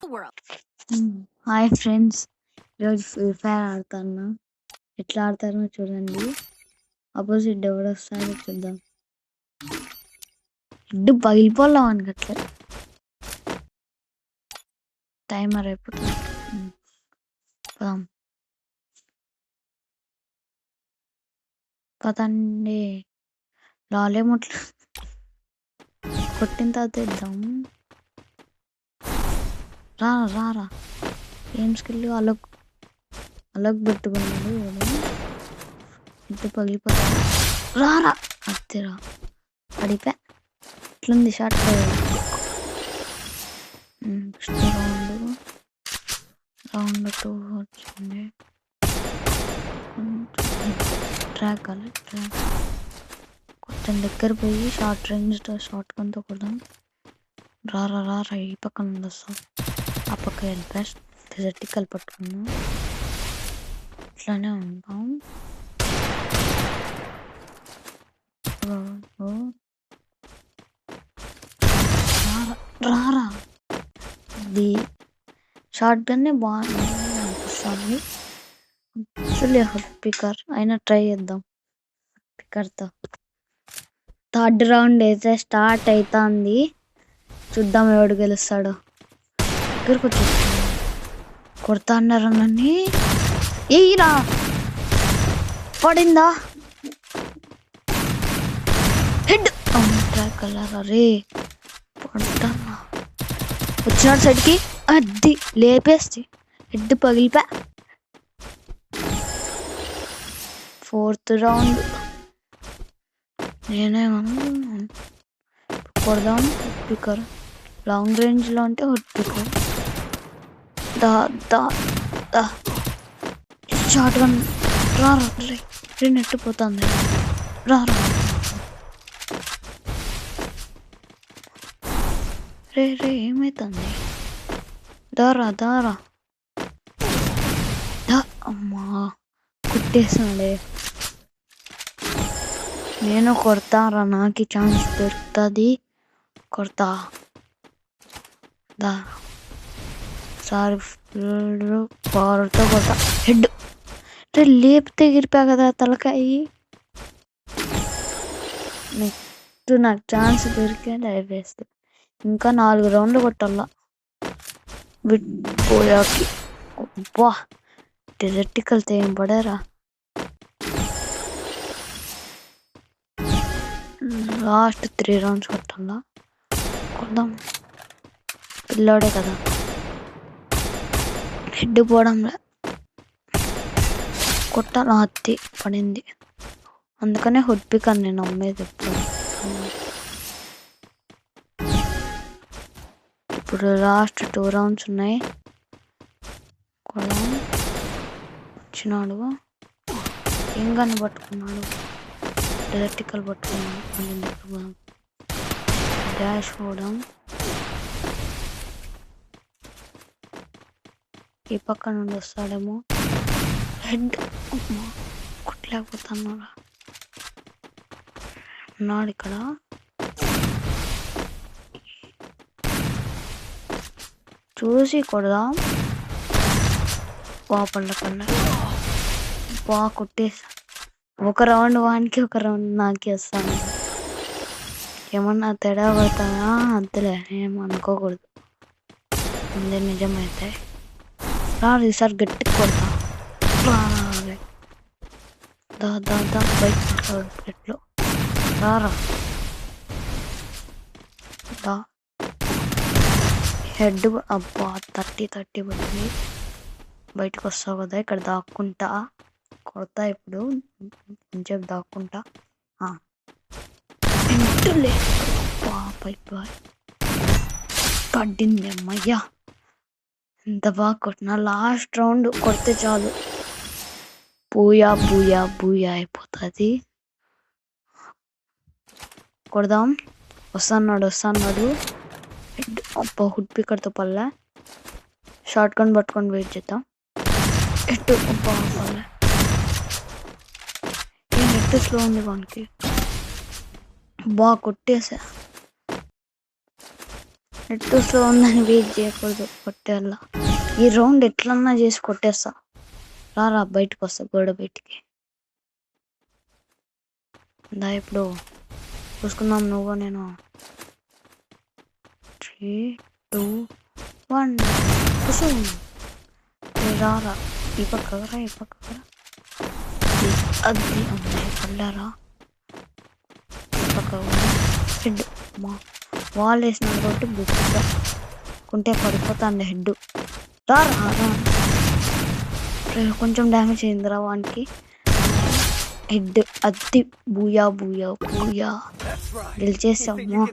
Hi friends, ఈరోజు free fire ఆడుతున్నా. ఎట్లా ఆడతారో చూడండి. ఆపోజిట్ ఎవరు వస్తారో చూద్దాం. హెడ్ పగిలిపోలా మనకి అట్లా టైమర్ అయిపోతుంది. పదండి, లాలేమట్లా కొట్టిన తర్వాత ఇద్దాం. రారా ఏం స్కిల్ అలగ్ పెట్టుకున్నాడు. హెడ్ పగిలిపోతాడు. రారా అత్తిరా పడిపా. ఎట్లుంది షార్ట్ రౌండ్ 2 వచ్చింది. ట్రాక్ కొంచెం దగ్గర పోయి షార్ట్ రేంజ్ షార్ట్ గన్తో కొడదాం. రారా ఈ పక్క నుండి వస్తాం. ఆ పక్క వెళ్ళిపా. థియరిటికల్ పట్టుకున్నాం. ఇట్లానే ఉంటాం. రారా ఇది షార్ట్ గన్నే బాగుంది అనిపిస్తుంది. పికర్ అయినా ట్రై చేద్దాం. పికర్తో థర్డ్ రౌండ్ అయితే స్టార్ట్ అవుతుంది. చూద్దాం ఎవడు గెలుస్తాడో. దగ్గరకు వచ్చేస్తాను. కొడతా అన్నారు నన్ను. ఏరా పడిందా హెడ్. ట్రాక్ కలరా రే పడతా. వచ్చినాడు సైడ్కి. అది లేపేస్తే హెడ్ పగిలిపా. 4th రౌండ్ నేనే కొడదాం. పికర్ లాంగ్ రేంజ్లో అంటే పికర్ షార్ట్ గన్. రారా రే నెట్టిపోతుంది. రారా రే ఏమైతుంది. దారా అమ్మా కుట్టేసాడే. నేను కొడతారా, నాకు ఛాన్స్ దొరుకుతుంది. కొడతా సారీ పవర్తో కొడతా. హెడ్ రే లేపితే ఎగిరిపా కదా తలకాయి. నెక్స్ట్ నాకు ఛాన్స్ దొరికే లైఫ్ వేస్తే ఇంకా 4 రౌండ్లు కొట్టాల. పోయాకి అబ్బా థియరిటికల్తో ఏం పడారా. లాస్ట్ 3 రౌండ్స్ కొట్టాలా. కొడదాం. పిల్లోడే కదా. హెడ్ పోవడంలో కొట్టాల. హత్తి పడింది. అందుకనే హుడ్ పికర్ నేను అమ్మేది ఎప్పుడు. ఇప్పుడు లాస్ట్ 2 రౌండ్స్ ఉన్నాయి. కొడదాం. వచ్చినాడు. ఏం గన్ను పట్టుకున్నాడు. థియరిటికల్ పట్టుకున్నాడు. డాష్ పోవడం. ఈ పక్క నుండి వస్తాడేమో. హెడ్ కొట్టలేకపోతున్నారా. ఉన్నాడు ఇక్కడ. చూసి కొడదాం. పళ్ళ బాగా కొట్టేసా. ఒక రౌండ్ వానికి ఒక రౌండ్ నాకే వస్తాను. ఏమన్నా తేడా పడతానా అంతలే, ఏమనుకోకూడదు. ముందే నిజమైతే ఈసారి గట్టిగా కొడతా. బయట ప్లేట్లో రారా. హెడ్ అబ్బా 30 పడింది. బయటకు వస్తావు కదా, ఇక్కడ దాక్కుంటా. కొడతా ఇప్పుడు. కొంచెం దాక్కుంటా. పడింది అమ్మయ్యా. ఎంత బాగా కొట్టినా. లాస్ట్ రౌండ్ కొడితే చాలు. బూయా అయిపోతుంది. కొడదాం. వస్తున్నాడు. హెడ్ అబ్బా హుడ్ పికర్తో పల్లె. షార్ట్ గన్ పట్టుకొని వెయిట్ చేద్దాం. హెడ్ అబ్బా పల్లె. నెట్ స్లో ఉంది వానికి. బాగా కొట్టేసా. నెట్ స్లో ఉందని వెయిట్ చేయకూడదు, కొట్టేయాల. ఈ రౌండ్ ఎట్లన్నా చేసి కొట్టేస్తా. రా బయటకు వస్తా, గోడ బయటికి. దా ఇప్పుడు చూసుకుందాం నువ్వు నేను. 3, 2, 1 కూర్చో. రారా ఈ పక్కరా, ఈ పక్కరా. అది అమ్మాయి పడ్డారా ఈ పక్క. హెడ్ మా వాల్ వేసిన కాబట్టి బుక్ కుంటే పడిపోతాండి హెడ్. రారా కొంచెం డ్యామేజ్ అయిందిరా వానికి. హెడ్ అద్ది. బూయా బూయా బూయా గెలిచేసాము.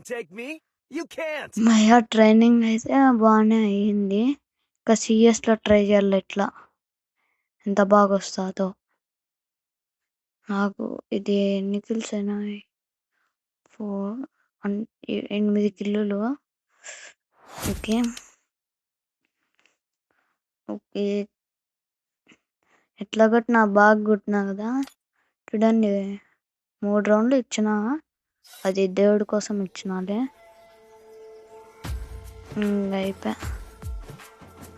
మయా ట్రైనింగ్ అయితే బాగానే అయ్యింది. ఇంకా సిఎస్లో ట్రై చేయాలి ఎట్లా, ఎంత బాగా వస్తుందో. నాకు ఇది ఎన్ని కిల్స్ అయినాయి? 8 కిల్లులు. Okay okay. ఎట్లా కొట్టినా బాగా కొట్టినా కదా. చూడండి 3 రౌండ్లు ఇచ్చిన, అది దేవుడి కోసం ఇచ్చినాలే. అయిపోయా.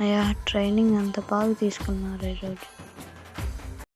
అయ్యా ట్రైనింగ్ అంత బాగా తీసుకున్నారు ఈరోజు.